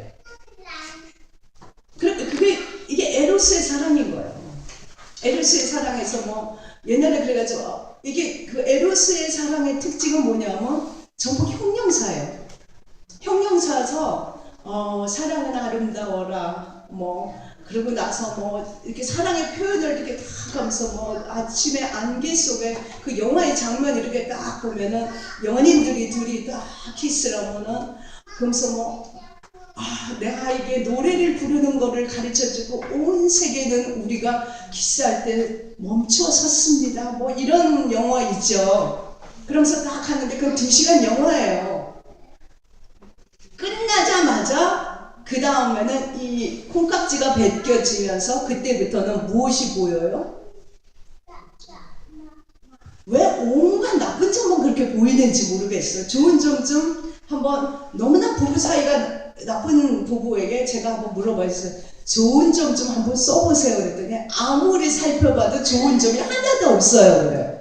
이게 에로스의 사랑인 거예요. 에로스의 사랑에서 뭐 옛날에 그래가지고 이게 그 에로스의 사랑의 특징은 뭐냐면 전부 형용사예요. 형용사서 사랑은 아름다워라 뭐 그러고 나서 뭐 이렇게 사랑의 표현을 이렇게 딱 하면서 뭐 아침에 안개 속에 그 영화의 장면 이렇게 딱 보면은 연인들이 둘이 딱 키스를 하면은 그러면서 뭐 내가 이게 노래를 부르는 거를 가르쳐주고 온 세계는 우리가 키스할 때 멈춰 섰습니다. 뭐 이런 영화 있죠. 그러면서 딱 하는데 그건 2시간 영화예요. 끝나자마자 그 다음에는 이 콩깍지가 벗겨지면서 그때부터는 무엇이 보여요? 왜 온갖 나쁜 점만 그렇게 보이는지 모르겠어요. 좋은 점 좀 한번, 너무나 부부 사이가 나쁜 부부에게 제가 한번 물어봤어요. 좋은 점 좀 한번 써보세요. 그랬더니 아무리 살펴봐도 좋은 점이 하나도 없어요. 그래요.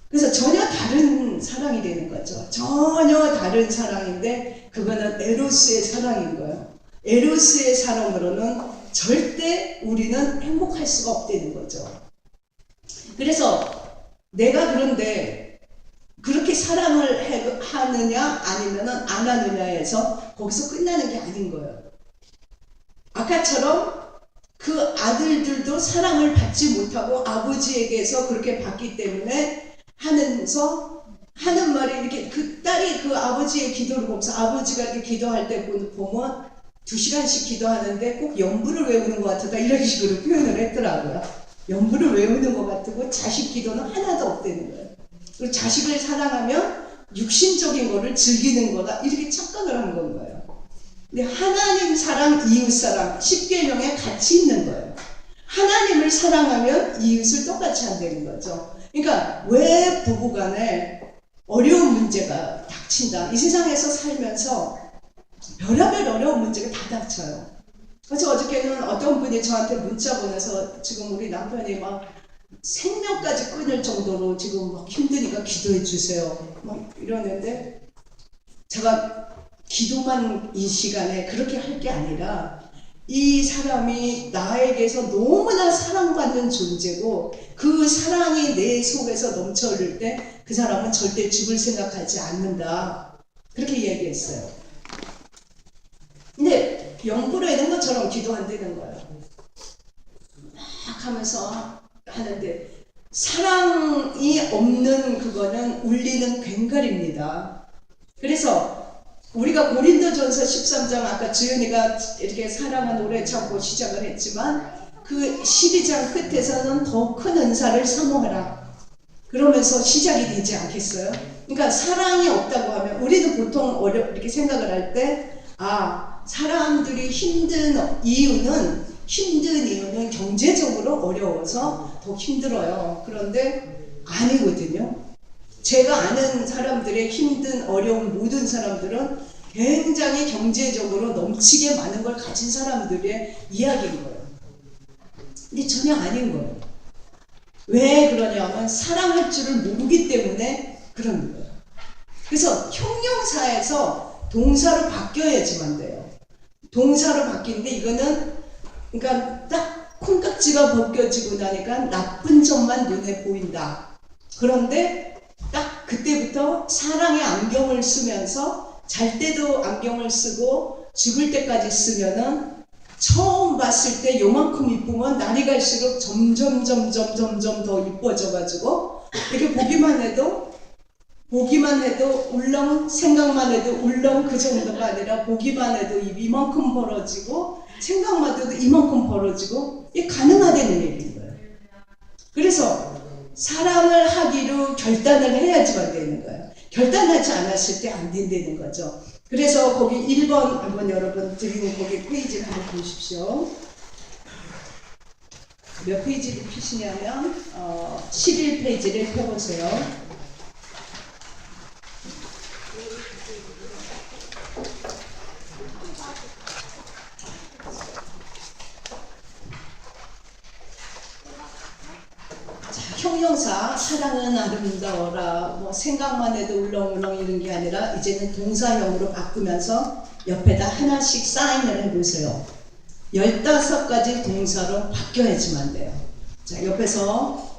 그래서 전혀 다른 사랑이 되는 거죠. 전혀 다른 사랑인데 그거는 에로스의 사랑인 거예요. 에로스의 사랑으로는 절대 우리는 행복할 수가 없다는 거죠. 그래서 내가 그런데 그렇게 사랑을 하느냐 아니면 안 하느냐에서 거기서 끝나는 게 아닌 거예요. 아까처럼 그 아들들도 사랑을 받지 못하고 아버지에게서 그렇게 받기 때문에 하면서 하는 말이 이렇게 그 딸이 그 아버지의 기도를 보면서 아버지가 이렇게 기도할 때 보면 2시간씩 기도하는데 꼭 연부를 외우는 것 같다 이런 식으로 표현을 했더라고요. 연부를 외우는 것 같고 자식 기도는 하나도 없다는 거예요. 그리고 자식을 사랑하면 육신적인 거를 즐기는 거다 이렇게 착각을 한 건 거예요. 근데 하나님 사랑, 이웃 사랑 10계명에 같이 있는 거예요. 하나님을 사랑하면 이웃을 똑같이 한다는 거죠. 그러니까 왜 부부간에 어려운 문제가 닥친다. 이 세상에서 살면서 별의별 어려운 문제가 다 닥쳐요. 그래서 어저께는 어떤 분이 저한테 문자 보내서 지금 우리 남편이 막 생명까지 끊을 정도로 지금 막 힘드니까 기도해 주세요. 막 이러는데 제가 기도만 이 시간에 그렇게 할 게 아니라 이 사람이 나에게서 너무나 사랑받는 존재고 그 사랑이 내 속에서 넘쳐 흐를 때 그 사람은 절대 죽을 생각하지 않는다. 그렇게 이야기했어요. 근데 연구로 있는 것처럼 기도한다는 거예요. 막 하면서 하는데 사랑이 없는 그거는 울리는 괭갈입니다. 그래서 우리가 고린도전서 13장 아까 주연이가 이렇게 사랑은 오래 참고 시작을 했지만 그 12장 끝에서는 더 큰 은사를 사모하라 그러면서 시작이 되지 않겠어요? 그러니까 사랑이 없다고 하면 우리도 보통 이렇게 생각을 할 때 사람들이 힘든 이유는 경제적으로 어려워서 더 힘들어요. 그런데 아니거든요. 제가 아는 사람들의 힘든 어려운 모든 사람들은 굉장히 경제적으로 넘치게 많은 걸 가진 사람들의 이야기인 거예요. 근데 전혀 아닌 거예요. 왜 그러냐면 사랑할 줄을 모르기 때문에 그런 거예요. 그래서 형용사에서 동사로 바뀌어야지만 돼요. 동사로 바뀌는데 이거는 그러니까 딱 콩깍지가 벗겨지고 나니까 나쁜 점만 눈에 보인다. 그런데 딱 그때부터 사랑의 안경을 쓰면서 잘 때도 안경을 쓰고 죽을 때까지 쓰면은 처음 봤을 때 요만큼 이쁘면 날이 갈수록 점점 더 이뻐져가지고 이렇게 보기만 해도 울렁, 생각만 해도 울렁 그 정도가 아니라 보기만 해도 입이 이만큼 벌어지고 생각만 해도 이만큼 벌어지고 이게 가능하다는 얘기인 거예요. 그래서 사랑을 하기로 결단을 해야지만 되는 거예요. 결단하지 않았을 때 안 된다는 거죠. 그래서 거기 1번 한번 여러분 드리는 거기 페이지를 한번 보십시오. 몇 페이지를 피시냐면 11페이지를 펴보세요. 형용사 사랑은 아름다워라 뭐 생각만 해도 울렁울렁 이런 게 아니라 이제는 동사형으로 바꾸면서 옆에다 하나씩 사인을 해보세요. 15가지 동사로 바뀌어야지만 돼요. 자, 옆에서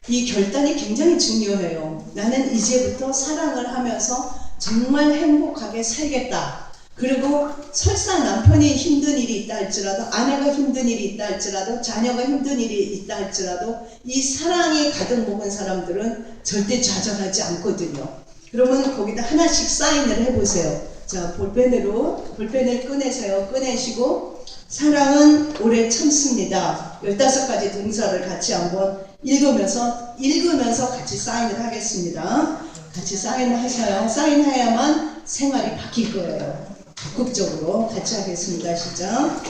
이 결단이 굉장히 중요해요. 나는 이제부터 사랑을 하면서 정말 행복하게 살겠다. 그리고 설사 남편이 힘든 일이 있다 할지라도 아내가 힘든 일이 있다 할지라도 자녀가 힘든 일이 있다 할지라도 이 사랑이 가득 먹은 사람들은 절대 좌절하지 않거든요. 그러면 거기다 하나씩 사인을 해보세요. 자, 볼펜을 꺼내세요. 꺼내시고 사랑은 오래 참습니다. 15가지 동사를 같이 한번 읽으면서 같이 사인을 하겠습니다. 같이 사인을 하셔요. 사인해야만 생활이 바뀔 거예요. 적극적으로 같이 하겠습니다. 시작.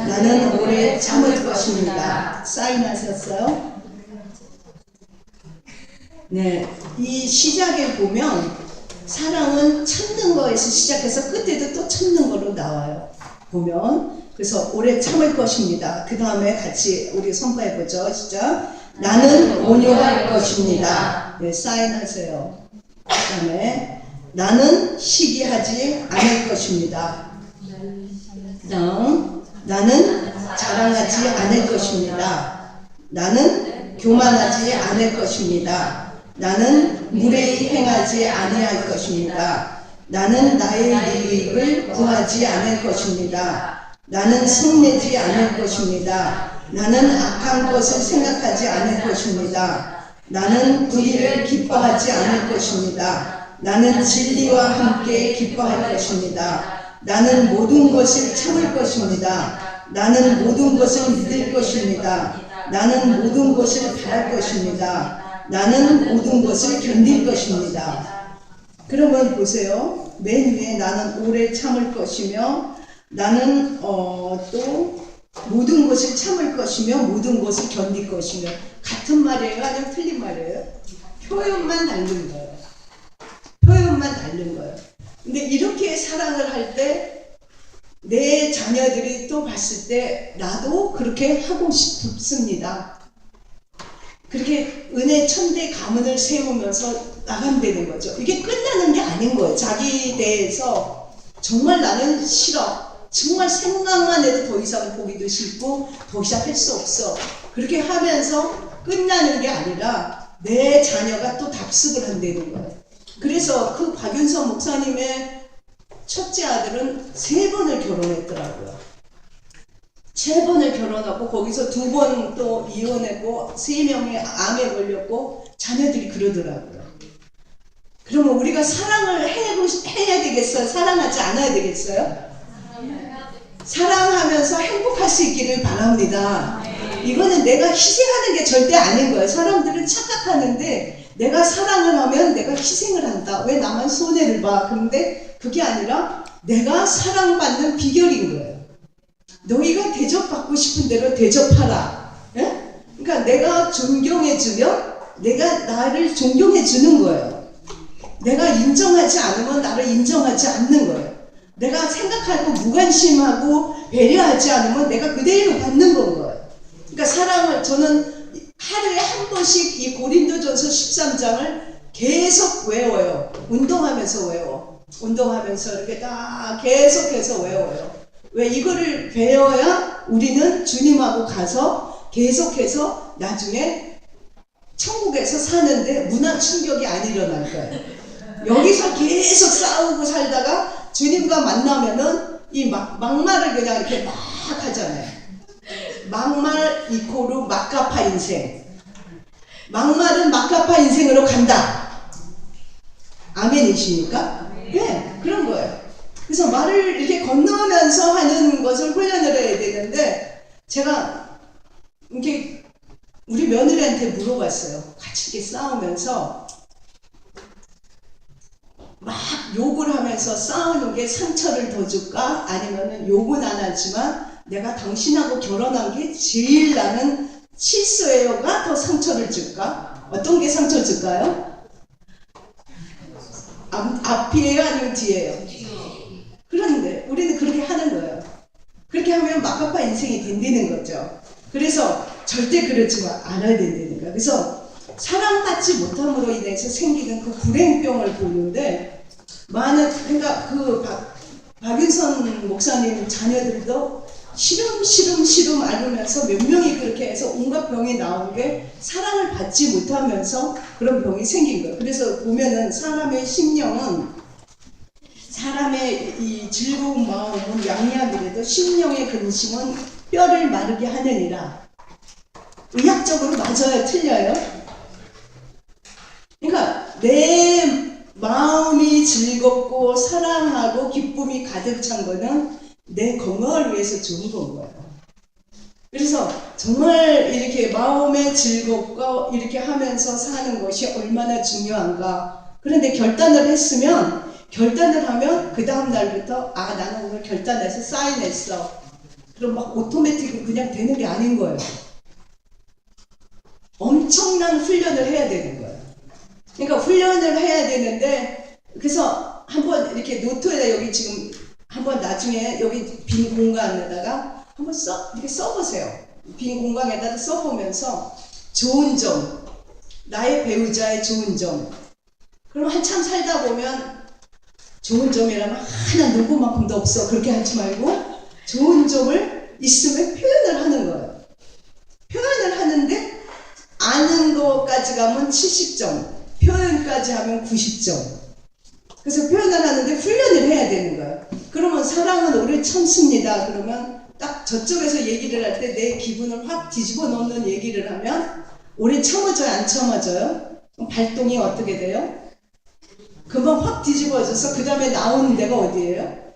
나는 오래 참을 것입니다. 사인하셨어요? 네, 이 시작에 보면 사랑은 참는 거에서 시작해서 끝에도 또 참는 거로 나와요. 보면 그래서 오래 참을 것입니다. 그 다음에 같이 우리 선포해보죠. 시작. 나는 온유할 것입니다. 네, 사인하세요. 그 다음에 나는 시기하지 않을 것입니다. 나는 자랑하지 않을 것입니다. 나는 교만하지 않을 것입니다. 나는 무례히 행하지 아니할 것입니다. 나는 나의 이익을 구하지 않을 것입니다. 나는 성내지 않을 것입니다. 나는 악한 것을 생각하지 않을 것입니다. 나는 불의를 기뻐하지 않을 것입니다. 나는 진리와 함께 기뻐할 것입니다. 나는 모든 것을 참을 것입니다. 나는 모든 것을 믿을 것입니다. 나는 모든 것을 바랄 것입니다. 나는 모든 것을 견딜 것입니다. 그러면 보세요. 맨 위에 나는 오래 참을 것이며 나는 또 모든 것을 참을 것이며 모든 것을 견딜 것이며 같은 말이에요? 아니면 틀린 말이에요? 표현만 다른 거예요. 표현만 다른 거예요. 근데 이렇게 사랑을 할 때 내 자녀들이 또 봤을 때 나도 그렇게 하고 싶습니다. 그렇게 은혜 천대 가문을 세우면서 나간다는 거죠. 이게 끝나는 게 아닌 거예요. 자기 대해서 정말 나는 싫어. 정말 생각만 해도 더 이상 보기도 싫고 더 이상 할 수 없어. 그렇게 하면서 끝나는 게 아니라 내 자녀가 또 답습을 한다는 거예요. 그래서 그 박윤서 목사님의 첫째 아들은 3번을 결혼했더라고요. 3번을 결혼하고 거기서 2번 또 이혼했고 3명이 암에 걸렸고 자녀들이 그러더라고요. 그러면 우리가 사랑을 해야 되겠어요? 사랑하지 않아야 되겠어요? 사랑하면서 행복할 수 있기를 바랍니다. 이거는 내가 희생하는 게 절대 아닌 거예요. 사람들은 착각하는데 내가 사랑을 하면 내가 희생을 한다. 왜 나만 손해를 봐? 그런데 그게 아니라 내가 사랑받는 비결인 거예요. 너희가 대접받고 싶은 대로 대접하라. 예? 그러니까 내가 존경해주면 내가 나를 존경해주는 거예요. 내가 인정하지 않으면 나를 인정하지 않는 거예요. 내가 생각하고 무관심하고 배려하지 않으면 내가 그대로 받는 건 거예요. 그러니까 사랑을 저는 하루에 한 번씩 이 고린도전서 13장을 계속 외워요. 운동하면서 외워. 운동하면서 이렇게 딱 계속해서 외워요. 왜 이거를 배워야 우리는 주님하고 가서 계속해서 나중에 천국에서 사는데 문화 충격이 안 일어날 거예요. 여기서 계속 싸우고 살다가 주님과 만나면은 이 막말을 그냥 이렇게 막 하잖아요. 막말 이코르 막가파 인생. 막말은 막가파 인생으로 간다. 아멘이십니까? 네, 그런 거예요. 그래서 말을 이렇게 건너면서 하는 것을 훈련을 해야 되는데, 제가 이렇게 우리 며느리한테 물어봤어요. 같이 이렇게 싸우면서 막 욕을 하면서 싸우는 게 상처를 더 줄까? 아니면은 욕은 안 하지만 내가 당신하고 결혼한 게 제일 나는 실수예요가 더 상처를 줄까? 어떤 게 상처 줄까요? 앞이에요? 아니면 뒤에요? 그런데 우리는 그렇게 하는 거예요. 그렇게 하면 막가파 인생이 된다는 거죠. 그래서 절대 그러지 않아야 된다는 거예요. 그래서 사랑받지 못함으로 인해서 생기는 그 불행병을 보는데, 그러니까 박윤선 목사님 자녀들도 시름 앓으면서 몇 명이 그렇게 해서 온갖 병이 나온 게 사랑을 받지 못하면서 그런 병이 생긴 거예요. 그래서 보면은 사람의 심령은, 사람의 이 즐거운 마음은 양약이라도 심령의 근심은 뼈를 마르게 하느니라. 의학적으로 맞아요? 틀려요? 그러니까 내 마음이 즐겁고 사랑하고 기쁨이 가득 찬 거는 내 건강을 위해서 좋은 건 거예요. 그래서 정말 이렇게 마음의 즐겁고 이렇게 하면서 사는 것이 얼마나 중요한가. 그런데 결단을 하면 그 다음 날부터 나는 오늘 결단해서 사인했어. 그럼 막 오토매틱으로 그냥 되는 게 아닌 거예요. 엄청난 훈련을 해야 되는 거예요. 그러니까 훈련을 해야 되는데, 그래서 한번 이렇게 노트에다 여기 지금 한번 나중에 여기 빈 공간에다가 한번 이렇게 써보세요. 빈 공간에다가 써보면서 좋은 점, 나의 배우자의 좋은 점. 그럼 한참 살다 보면 좋은 점이라면 하나 누구만큼도 없어. 그렇게 하지 말고 좋은 점을 있으면 표현을 하는 거예요. 표현을 하는데 아는 것까지 가면 70점, 표현까지 하면 90점. 그래서 표현을 하는데 훈련을 해야 되는 거예요. 그러면 사랑은 오래 참습니다. 그러면 딱 저쪽에서 얘기를 할 때 내 기분을 확 뒤집어 놓는 얘기를 하면 오래 참아져요? 안 참아져요? 그럼 발동이 어떻게 돼요? 금방 확 뒤집어져서 그 다음에 나오는 데가 어디예요?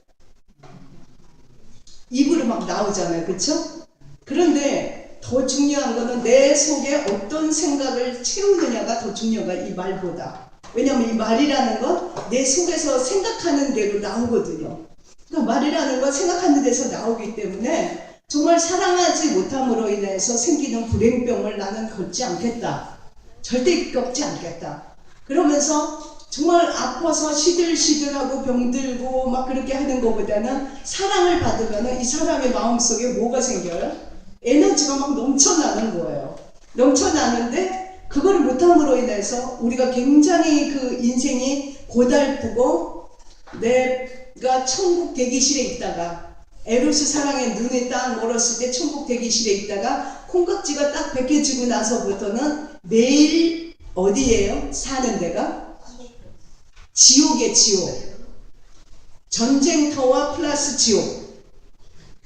입으로 막 나오잖아요. 그쵸? 그런데 더 중요한 거는 내 속에 어떤 생각을 채우느냐가 더 중요해요. 이 말보다. 왜냐하면 이 말이라는 건 내 속에서 생각하는 대로 나오거든요. 그러니까 말이라는 건 생각하는 데서 나오기 때문에 정말 사랑하지 못함으로 인해서 생기는 불행병을 나는 겪지 않겠다. 절대 겪지 않겠다. 그러면서 정말 아파서 시들시들하고 병들고 막 그렇게 하는 것보다는 사랑을 받으면 이 사람의 마음속에 뭐가 생겨요? 에너지가 막 넘쳐나는 거예요. 넘쳐나는데 그걸 못함으로 인해서 우리가 굉장히 그 인생이 고달프고, 내가 천국 대기실에 있다가 에로스 사랑의 눈에 딱 멀었을 때 천국 대기실에 있다가 콩깍지가 딱 벗겨지고 나서부터는 매일 어디예요? 사는 데가? 지옥의 지옥. 전쟁터와 플러스 지옥.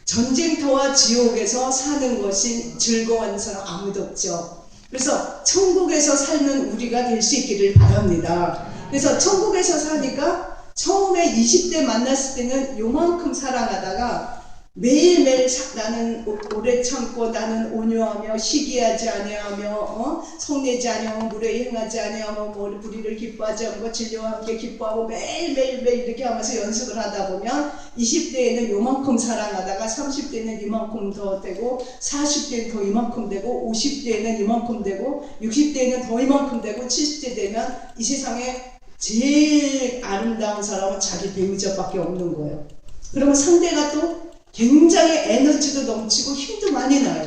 전쟁터와 지옥에서 사는 것이 즐거운 사람 아무도 없죠. 그래서 천국에서 살는 우리가 될 수 있기를 바랍니다. 그래서 천국에서 사니까 처음에 20대 만났을 때는 요만큼 사랑하다가 매일매일 나는 오래 참고, 나는 온유하며 시기하지 아니하며 성내지 아니하며 물에 행하지 아니하며 불의를 기뻐하지 않고 진리와 함께 기뻐하고 매일 이렇게 하면서 연습을 하다 보면 20대에는 요만큼 사랑하다가 30대는 이만큼 더 되고, 40대는 더 이만큼 되고, 50대에는 이만큼 되고, 60대에는 더 이만큼 되고, 70대 되면 이 세상에 제일 아름다운 사람은 자기 배우자밖에 없는 거예요. 그러면 상대가 또 굉장히 에너지도 넘치고 힘도 많이 나요.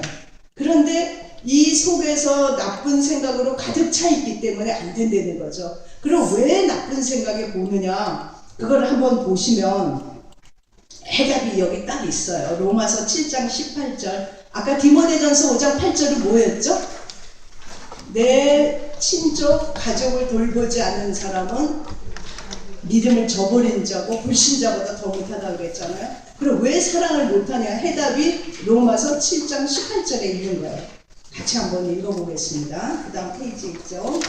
그런데 이 속에서 나쁜 생각으로 가득 차 있기 때문에 안 된다는 거죠. 그럼 왜 나쁜 생각이 오느냐? 그걸 한번 보시면 해답이 여기 딱 있어요. 로마서 7장 18절. 아까 디모데전서 5장 8절은 뭐였죠? 내 친족, 가족을 돌보지 않는 사람은 믿음을 저버린 자고 불신자보다 더 못하다 그랬잖아요. 그럼 왜 사랑을 못하냐? 해답이 로마서 7장 18절에 있는 거예요. 같이 한번 읽어보겠습니다. 그 다음 페이지 있죠.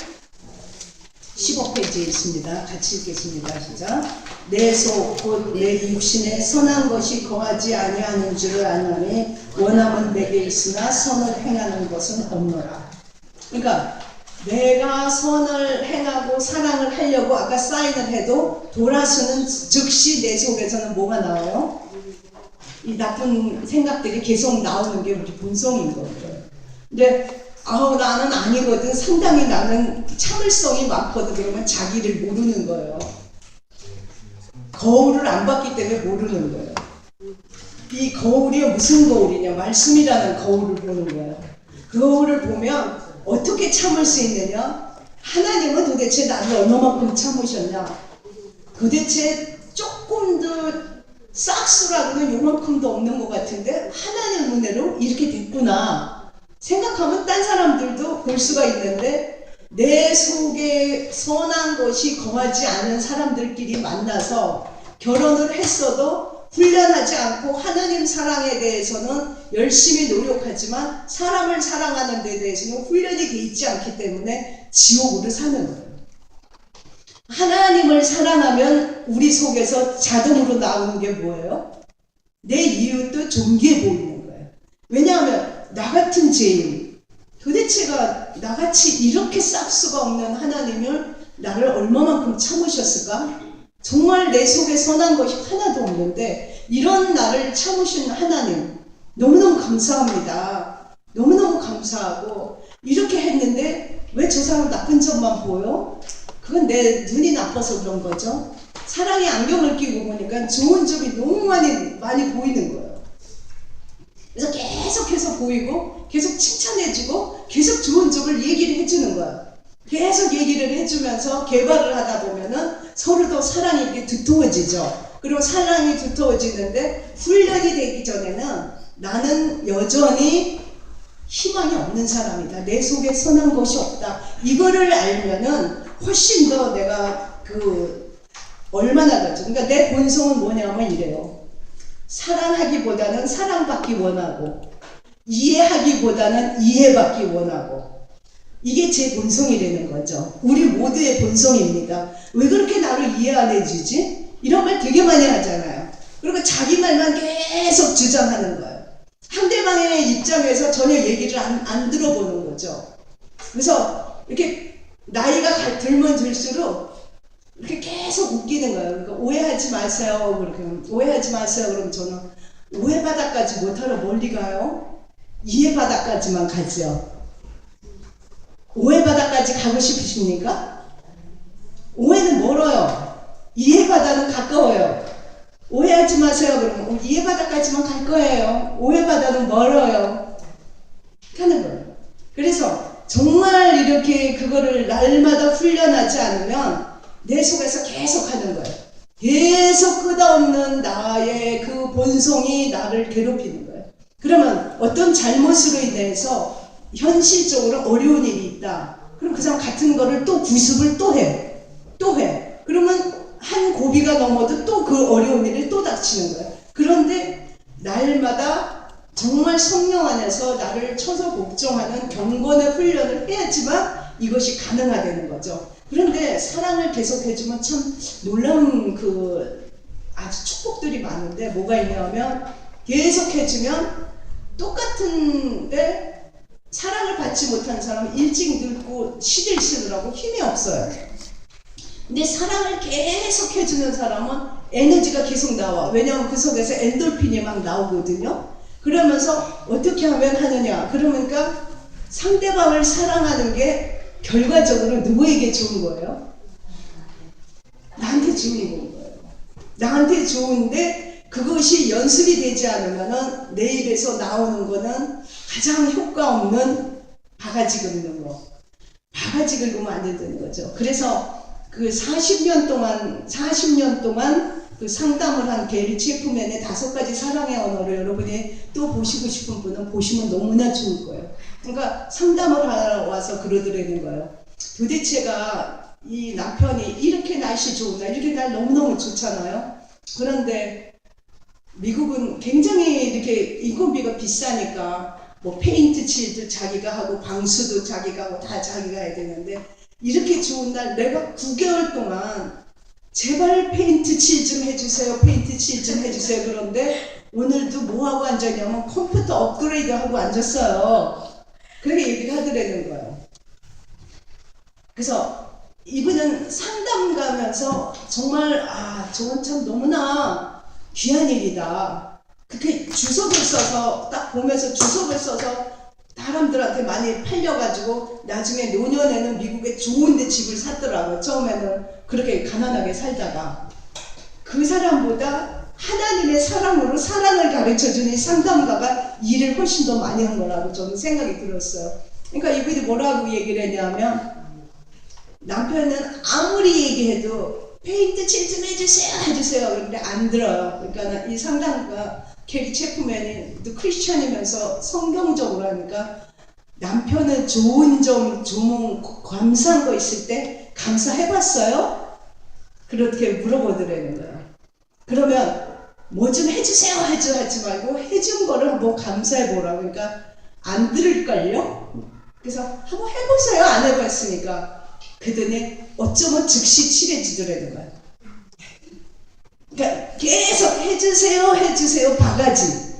15페이지에 있습니다. 같이 읽겠습니다. 시작. 내 속 곧 내 육신에 선한 것이 거하지 아니하는 줄을 아노니 원함은 내게 있으나 선을 행하는 것은 없노라. 그러니까 내가 선을 행하고 사랑을 하려고 아까 사인을 해도 돌아서는 즉시 내 속에서는 뭐가 나와요? 이 나쁜 생각들이 계속 나오는 게 우리 본성인 거예요. 근데 나는 아니거든. 상당히 나는 참을성이 많거든. 그러면 자기를 모르는 거예요. 거울을 안 봤기 때문에 모르는 거예요. 이 거울이 무슨 거울이냐? 말씀이라는 거울을 보는 거예요. 그 거울을 보면 어떻게 참을 수 있느냐? 하나님은 도대체 나를 얼마만큼 참으셨냐? 도대체 조금 더 싹수라고는 요만큼도 없는 것 같은데 하나님 은혜로 이렇게 됐구나 생각하면 딴 사람들도 볼 수가 있는데, 내 속에 선한 것이 거하지 않은 사람들끼리 만나서 결혼을 했어도 훈련하지 않고 하나님 사랑에 대해서는 열심히 노력하지만 사람을 사랑하는 데 대해서는 훈련이 돼 있지 않기 때문에 지옥으로 사는 거예요. 하나님을 사랑하면 우리 속에서 자동으로 나오는 게 뭐예요? 내 이웃도 존귀해 보이는 거예요. 왜냐하면 나 같은 죄인, 도대체가 나같이 이렇게 싹수가 없는 하나님을 나를 얼마만큼 참으셨을까? 정말 내 속에 선한 것이 하나도 없는데 이런 나를 참으신 하나님 너무너무 감사합니다. 너무너무 감사하고 이렇게 했는데 왜 저 사람 나쁜 점만 보여? 그건 내 눈이 나빠서 그런 거죠. 사랑의 안경을 끼고 보니까 좋은 점이 너무 많이 보이는 거예요. 그래서 계속해서 보이고 계속 칭찬해주고 계속 좋은 점을 얘기를 해주는 거야. 계속 얘기를 해주면서 개발을 하다 보면은 서로 더 사랑이 이렇게 두터워지죠. 그리고 사랑이 두터워지는데 훈련이 되기 전에는 나는 여전히 희망이 없는 사람이다. 내 속에 선한 것이 없다. 이거를 알면은 훨씬 더 내가 얼마나 그렇죠. 그러니까 내 본성은 뭐냐면 이래요. 사랑하기보다는 사랑받기 원하고 이해하기보다는 이해받기 원하고 이게 제 본성이라는 거죠. 우리 모두의 본성입니다. 왜 그렇게 나를 이해 안 해주지? 이런 말 되게 많이 하잖아요. 그리고 자기 말만 계속 주장하는 거예요. 상대방의 입장에서 전혀 얘기를 안 들어보는 거죠. 그래서 이렇게 나이가 들면 들수록 이렇게 계속 웃기는 거예요. 그러니까 오해하지 마세요. 그렇게 오해하지 마세요. 그럼 저는 오해바닥까지 못하러 멀리 가요. 이해바닥까지만 가죠. 오해바닥까지 가고 싶으십니까? 오해는 멀어요. 이해바닥은 가까워요. 오해하지 마세요. 그러면 이해바닥까지만 갈 거예요. 오해바닥은 멀어요. 하는 거예요. 그래서 정말 이렇게 그거를 날마다 훈련하지 않으면 내 속에서 계속 하는 거예요. 계속 끝없는 나의 그 본성이 나를 괴롭히는 거예요. 그러면 어떤 잘못으로 인해서 현실적으로 어려운 일이 있다. 그럼 그 사람 같은 거를 또 구습을 또 해. 그러면 한 고비가 넘어도 또 그 어려운 일이 또 닥치는 거예요. 그런데 날마다 정말 성령 안에서 나를 쳐서 복종하는 경건의 훈련을 해야지만 이것이 가능하다는 거죠. 그런데 사랑을 계속 해주면 참 놀라운 아주 축복들이 많은데 뭐가 있냐면 계속 해주면 똑같은데 사랑을 받지 못한 사람은 일찍 늙고 시들시들하고 힘이 없어요. 근데 사랑을 계속 해주는 사람은 에너지가 계속 나와. 왜냐하면 그 속에서 엔돌핀이 막 나오거든요. 그러면서 어떻게 하면 하느냐. 그러니까 상대방을 사랑하는 게 결과적으로 누구에게 좋은 거예요? 나한테 좋은 거예요. 나한테 좋은데 그것이 연습이 되지 않으면 내 입에서 나오는 거는 가장 효과 없는 바가지 긁는 거. 바가지 긁으면 안 된다는 거죠. 그래서 그 40년 동안 그 상담을 한 게리 체프맨의 5가지 사랑의 언어를 여러분이 또 보시고 싶은 분은 보시면 너무나 좋을 거예요. 그러니까 상담을 하러 와서 그러더라는 거예요. 도대체가 이 남편이 이렇게 날씨 좋은 날, 이렇게 날 너무너무 좋잖아요. 그런데 미국은 굉장히 이렇게 인건비가 비싸니까 뭐 페인트 칠도 자기가 하고 방수도 자기가 하고 다 자기가 해야 되는데, 이렇게 좋은 날 내가 9개월 동안 제발 페인트 칠 좀 해주세요, 페인트 칠 좀 해주세요. 그런데 오늘도 뭐하고 앉았냐면 컴퓨터 업그레이드 하고 앉았어요. 그렇게 얘기를 하더라는 거예요. 그래서 이분은 상담 가면서 정말 저건 참 너무나 귀한 일이다. 그렇게 주석을 써서 딱 보면서 주석을 써서 사람들한테 많이 팔려가지고 나중에 노년에는 미국에 좋은데 집을 샀더라고요. 처음에는 그렇게 가난하게 살다가. 그 사람보다 하나님의 사랑으로 사랑을 가르쳐주는 상담가가 일을 훨씬 더 많이 한 거라고 저는 생각이 들었어요. 그러니까 이분이 뭐라고 얘기를 했냐면, 남편은 아무리 얘기해도 페인트 칠 좀 해주세요. 그런데 안 들어요. 그러니까 이 상담가 게리 체프맨이 또 크리스천이면서 성경적으로 하니까, 남편은 좋은 점, 좋은 감사한 거 있을 때 감사해봤어요? 그렇게 물어보더라는 거예요. 그러면 뭐 좀 해주세요 하지 말고 해준 거를 한번 감사해보라고. 그러니까 안 들을걸요? 그래서 한번 해보세요. 안 해봤으니까. 그랬더니 어쩌면 즉시 칠해지더라는 거예요. 그러니까 계속 해주세요 바가지.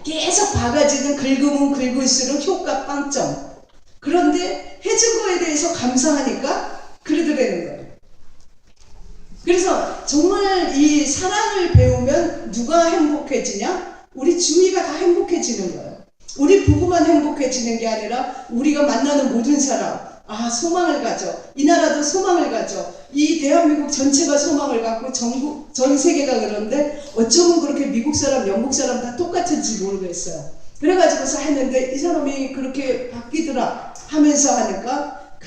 계속 바가지는 긁으면 긁을수록 효과 빵점. 그런데 해준 거에 대해서 감사하니까 그러더라는 거예요. 그래서 정말 이 사랑을 배우면 누가 행복해지냐? 우리 주위가 다 행복해지는 거예요. 우리 부부만 행복해지는 게 아니라 우리가 만나는 모든 사람, 소망을 가져. 이 나라도 소망을 가져. 이 대한민국 전체가 소망을 갖고 전 세계가 그런데 어쩌면 그렇게 미국 사람, 영국 사람 다 똑같은지 모르겠어요. 그래가지고서 했는데 이 사람이 그렇게 바뀌더라 하면서 하니까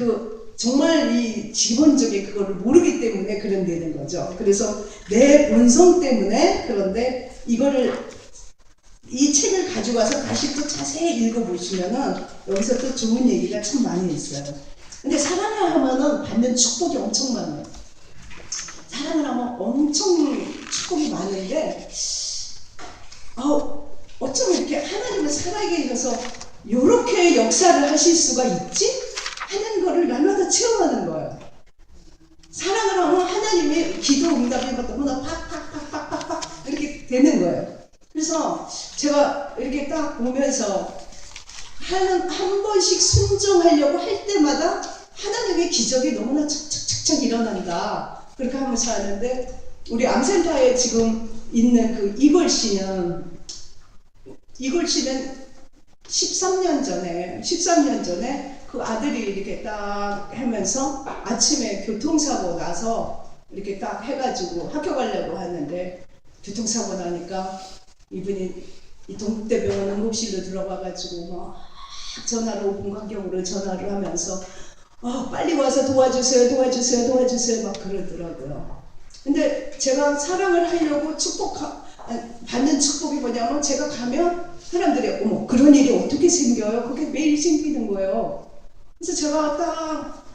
정말 이 기본적인 그거를 모르기 때문에 그런 되는 거죠. 그래서 내 본성 때문에. 그런데 이 책을 가져가서 다시 또 자세히 읽어보시면은 여기서 또 좋은 얘기가 참 많이 있어요. 근데 사랑을 하면은 받는 축복이 엄청 많아요. 사랑을 하면 엄청 축복이 많은데, 어쩜 이렇게 하나님을 살아가게 해서 이렇게 역사를 하실 수가 있지? 하는 거를 날마다 체험하는 거예요. 사랑을 하면 하나님의 기도 응답이 너무나 팍팍팍팍팍 이렇게 되는 거예요. 그래서 제가 이렇게 딱 보면서 한 번씩 순종하려고 할 때마다 하나님의 기적이 너무나 착착착착 일어난다. 그렇게 하면서 하는데, 우리 암센터에 지금 있는 그 이걸 씨는 13년 전에 그 아들이 이렇게 딱 하면서 아침에 교통사고 나서 이렇게 딱 해가지고 학교 가려고 하는데, 교통사고 나니까 이분이 이 동국대병원 응급실로 들어가가지고 막 전화로 5분 간격으로 전화를 하면서 빨리 와서 도와주세요 막 그러더라고요. 근데 제가 사랑을 하려고 받는 축복이 뭐냐면, 제가 가면 사람들이 어머 그런 일이 어떻게 생겨요? 그게 매일 생기는 거예요. 그래서 제가 딱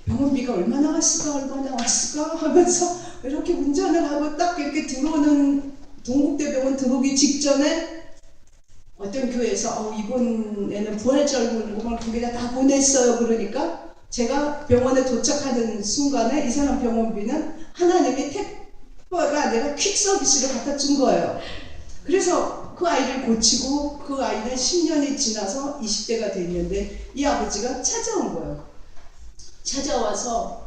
병원비가 얼마나 왔을까 하면서 이렇게 운전을 하고 딱 이렇게 들어오는, 동국대병원 들어오기 직전에 어떤 교회에서 이번에는 부활절구만 거기다 다 보냈어요. 그러니까 제가 병원에 도착하는 순간에 이 사람 병원비는 하나님이 택배가 아니라 퀵 서비스로 갖다 준 거예요. 그래서 그 아이를 고치고 그 아이는 10년이 지나서 20대가 됐는데 이 아버지가 찾아온 거예요. 찾아와서